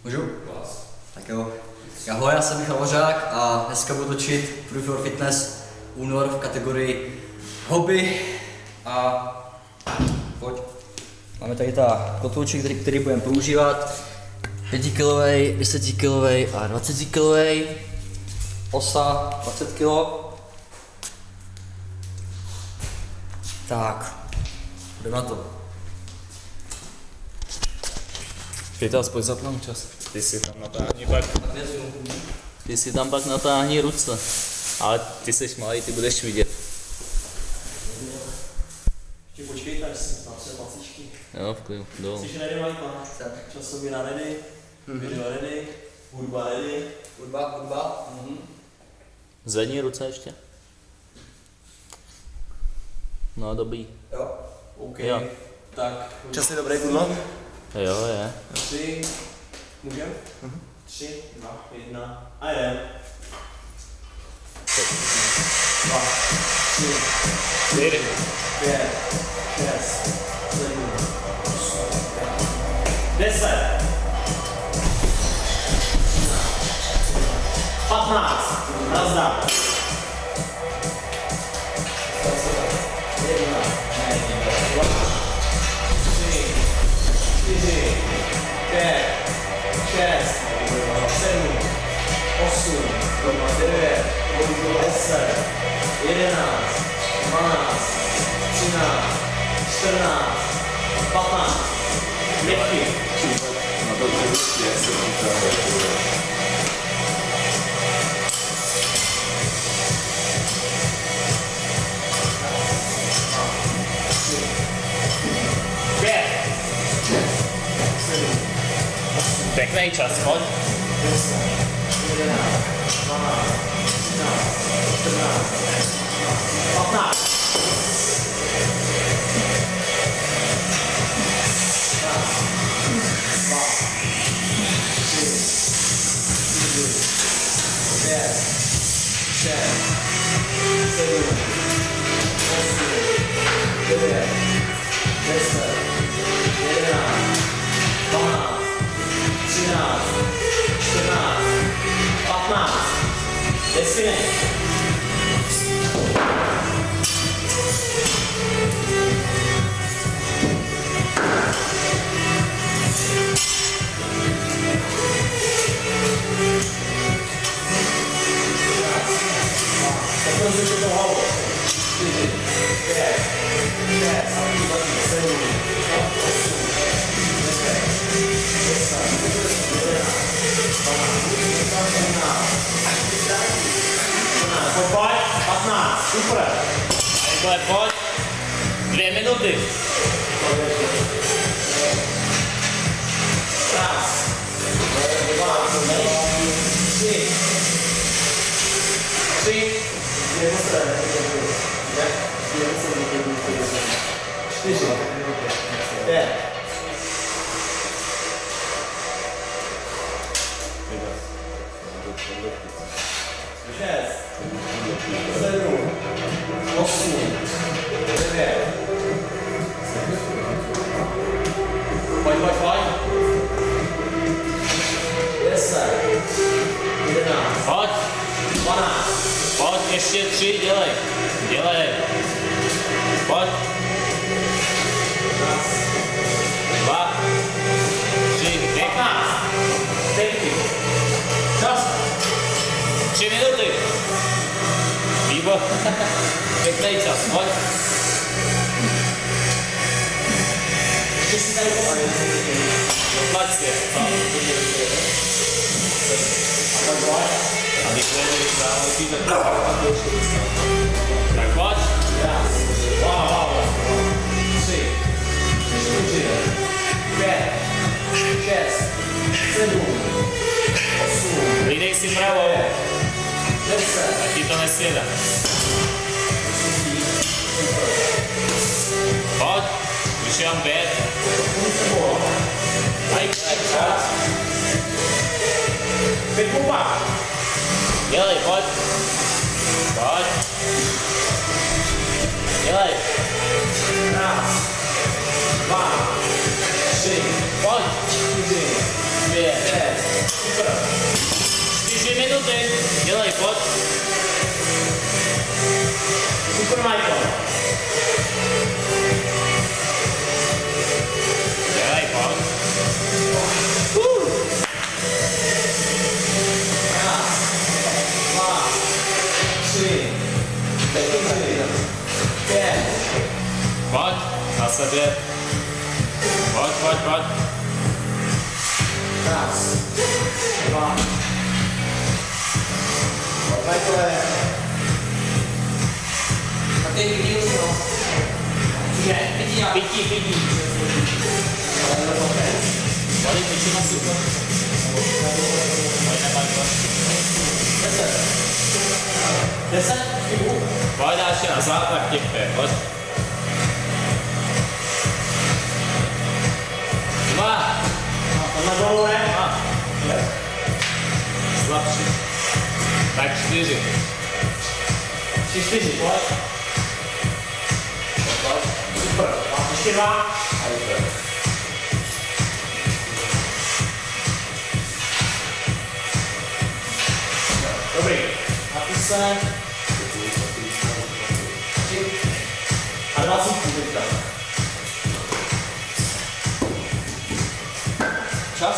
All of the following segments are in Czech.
Můžu? Tak jo. Ahoj, já jsem Michal Hořák a dneska budu točit Proof Your Fitness únor v kategorii hobby a pojď. Máme tady ta kotouček, který budeme používat. 5 kg, 10 kg a 20 kg. Osa 20 kg. Tak, jdeme na to. Pěta, aspoň zapnout čas. Ty si tam pak natáhni ruce. Ale ty seš malý, ty budeš vidět. Ještě počkejte, až si napře pacičky. Jo, v klidu, dolů. Jsi ready, Michael? Časově ready, video ready, hudba ready. Hudba. Zvedni ruce ještě. No, dobrý. Jo. OK. Jo. Tak, čas je dobrý, Kudlo? Jo, je. 3, můžem? 3, 2, 1 a jdem. 2, 3, 4, 5, 6, 7, 8, 10, 15, nazdar. 1, 2, 3, 4, 5, 6, 7, 8, 9, 10, 11, 12, 13, 14, 15, pětky. Na to přerušky, jak se říká. 5, 7, Pěkný čas, pojď. 10, 11, 12, 13, 14, 15. Pojď, 15, super. Rychle, pojď. 2 minuty. Raz, 2, 3, 4, 5. Šest, 7, 8, 9. Pojď. 10, 11, Pojď. 12. Pojď, ještě 3, dělej. Pojď. 2, 3, 15. Pětky. Čas. 3 minuty. Výbor. Pěkný čas, pojď. Ještě si tady Doplač si. A když budeme závodky, tak pojď. Raz, 2, 3, 4, 5, 6, 7, 8, Hlídej si pravou, 10. ať ti to nesjede. Pojď, už je vám 5. Pět pupa. Dělej, pojď. Dělej. Raz, 2, 3, Pojď. 4, 5, 6, pojď. Super, Michael. Dělej, pojď. Raz, dva, tři, čtyři, pět. Pojď, zase 5. Pojď, pojď, pojď. Raz, dva. Pojď, Michael. A teď vidíš, no. Pití. Pojď, většina super. Pojď, Michael. 10. Pojď, dáš je nazad, tak těch 5, pojď. 2. Na dolu, ne? Slabší. Tak 4. 4, pojď. Super. A ještě 2. Dobrý. A ty se... A 20 teďka. Čas?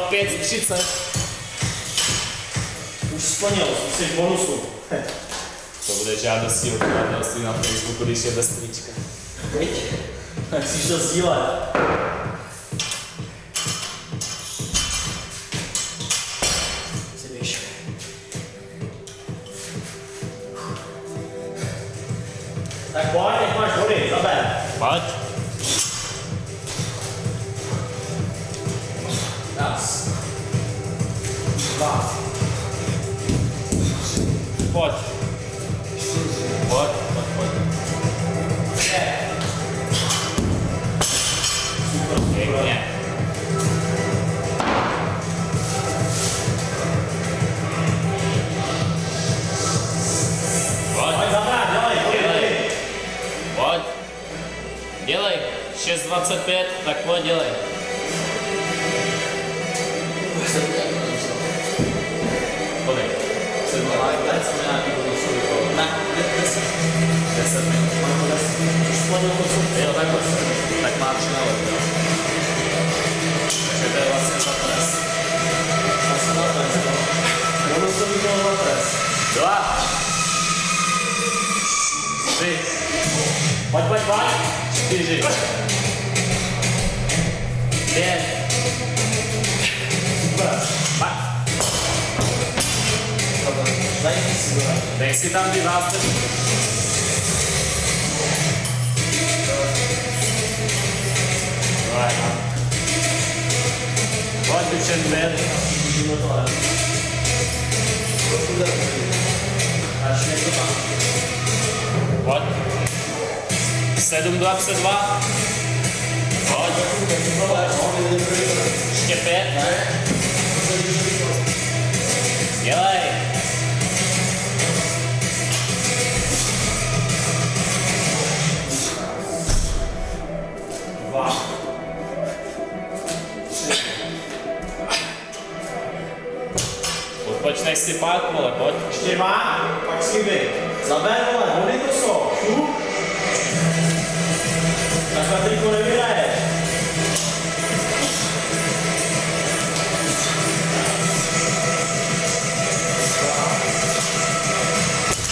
5:30. Už splnil, jsi v bonusu. To bude žádostí o přátelství na Facebooku, když je bez trička. Teď? Chceš to sdílet? Si běž. Tak pojď, teď máš vody, zaber. Pojď. Raz. 2. Pojď. 4. Pojď. 5. Super. Pěkně. Pojď. Pojď zabrát, dělej. Pojď. Dělej. 6:25, tak pojď, dělej. Kolik? 7. Ne, 10. 10 minut. Už splnil to, co Jo, tak má 3 na let, jo. Takže to je vlastně za pres. Asi na pes, no. Bonus to by bylo na pes. 2. 3. Pojď. 4. 5. Super. Pak. Dej si tam ty zástupy. Pojď, učen 5. Vidíme to, ale. Až je to tam. Pojď. 7:22. Pojď. Ještě 5. Dělej. Počneš si pát, vole, pojď. Ještě 2, pak sliby. Zaber, vole, vody to jsou. Šup. Takhle triko nevyhraje.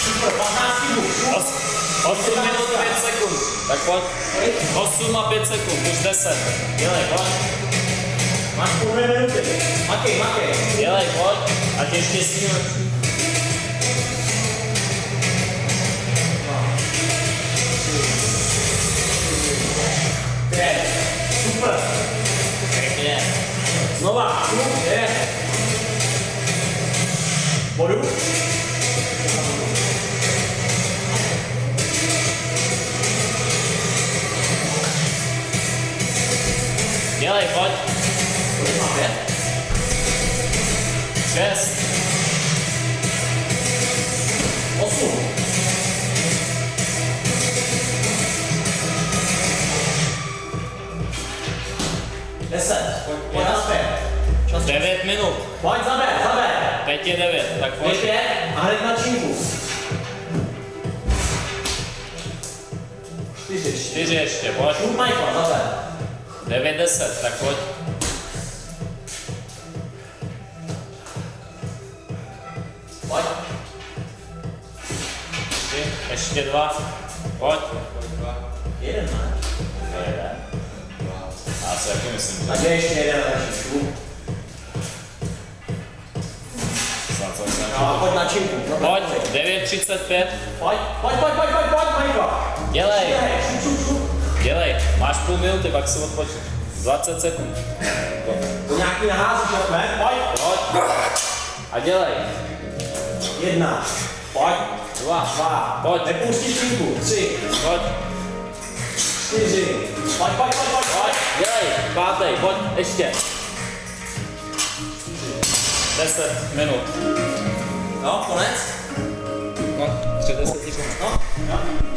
Super, 15 kg. 8 minut 5 sekund. Tak pojď. 8 a 5 sekund, už 10. Dělej, pojď. Máš půl 2 minuty. Makej. Dělej, pojď. Ať je štěstí lepší. 5. Super. Pěkně. Znova. Je. Vodu. Dělej, pojď. Kolik má 5? 6. 8. 10. Pojď na zpět. 9 minut. Pojď, zaber. Teď je 9, tak pojď. Ještě a hned na činku. 4 ještě, pojď. Šup Michael, zaber. 9, 10, tak pojď. Pojď. Ještě 2, pojď. 1, ne? To je. Já si taky myslím, že... Tak je ještě 1 na činku. Snad jsem se No, pojď na činku. Pojď, 9:35. Pojď, Michael. Dělej, Šup. dělej. Máš půl minuty, pak si odpočni. 20 sekund. To nějaký naházíš, ne? Pojď. Pojď. A dělej. 1. Pojď. 2. Pojď. Nepustí činku. 3. Pojď. 4. Pojď. Pojď. Dělej. 5. Pojď. Ještě. 10 minut. No, konec. No, 30 sekund. No.